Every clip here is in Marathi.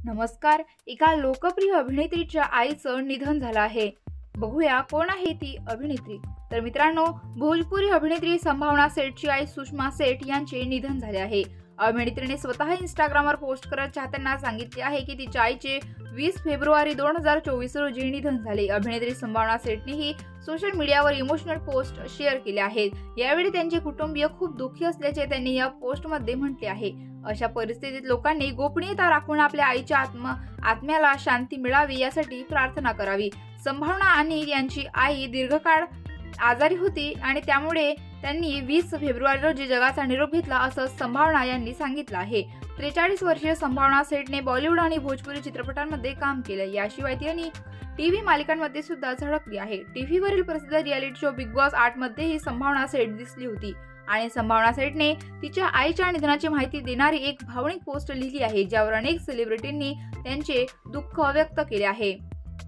नमस्कार. एका लोकप्रिय अभिनेत्रीच्या आईचं निधन झालं आहे. बघूया कोण आहे ती अभिनेत्री. तर मित्रांनो, भोजपुरी अभिनेत्री संभावना सेठची आई सुषमा सेठ यांचे निधन झाले आहे. अभिनेत्रीने स्वतः इंस्टाग्रामवर पोस्ट करत चाहत्यांना सांगितले आहे की तिच्या आईचे 20 फेब्रुवारी 2024 रोजी निधन झाले. अभिनेत्री संभावना सेठनेही सोशल मीडियावर इमोशनल पोस्ट शेअर केले आहेत. यावेळी त्यांचे कुटुंबीय खूप दुःखी असल्याचे त्यांनी या पोस्टमध्ये म्हटले आहे. अशा परिस्थितीत लोकांनी गोपनीयता राखून आपल्या आईच्या आत्म्याला शांती मिळावी यासाठी प्रार्थना करावी. संभावना आणि यांची आई दीर्घकाळ आजारी होती आणि त्यामुळे त्यांनी 20 फेब्रुवारी रोजी जगाचा निरोप घेतला, असं संभावना यांनी सांगितलं आहे. 43 वर्षीय संभावना सेठने बॉलिवूड आणि भोजपुरी चित्रपटांमध्ये काम केले. याशिवाय त्यांनी टीव्ही मालिकांमध्ये सुद्धा झळकली आहे. टीव्हीवरील प्रसिद्ध रियालिटी शो बिग बॉस 8 मध्येही संभावना सेठ दिसली होती आणि संभावना सेठने तिच्या आईच्या निधनाची माहिती देणारी एक भावनिक पोस्ट लिहिली आहे, ज्यावर अनेक सेलिब्रिटींनी त्यांचे दुःख व्यक्त केले आहे.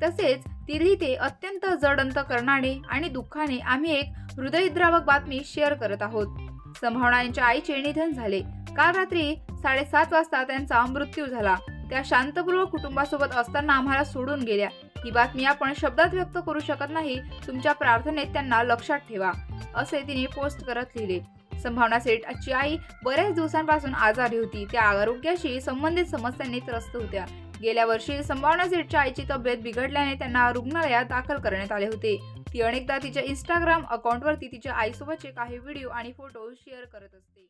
तसेच ती लिहिते, अत्यंत जड अंत करणारे आणि दुःखाने आम्ही एक हृदयद्रावक बातमी शेअर करत आहोत. संभावना यांच्या आईचे निधन झाले. काल रात्री 7:30 वाजता त्यांचा मृत्यू झाला. त्या शांतपूर्व कुटुंबासोबत असताना आम्हाला सोडून गेल्या. ही बातमी आपण शब्दात व्यक्त करू शकत नाही. तुमच्या प्रार्थनेत त्यांना लक्षात ठेवा, असे तिने पोस्ट करत लिहिले. संभावना सेठची आई बऱ्याच दिवसांपासून आजारी होती. त्या आरोग्याशी संबंधित समस्यांनी त्रस्त होत्या. गेल्या वर्षी संभावना सेठच्या आईची तब्येत बिघडल्याने त्यांना रुग्णालयात दाखल करण्यात आले होते. ती अनेकदा तिच्या इंस्टाग्राम अकाउंटवरती तिच्या आईसोबतचे काही व्हिडिओ आणि फोटो शेअर करत असते.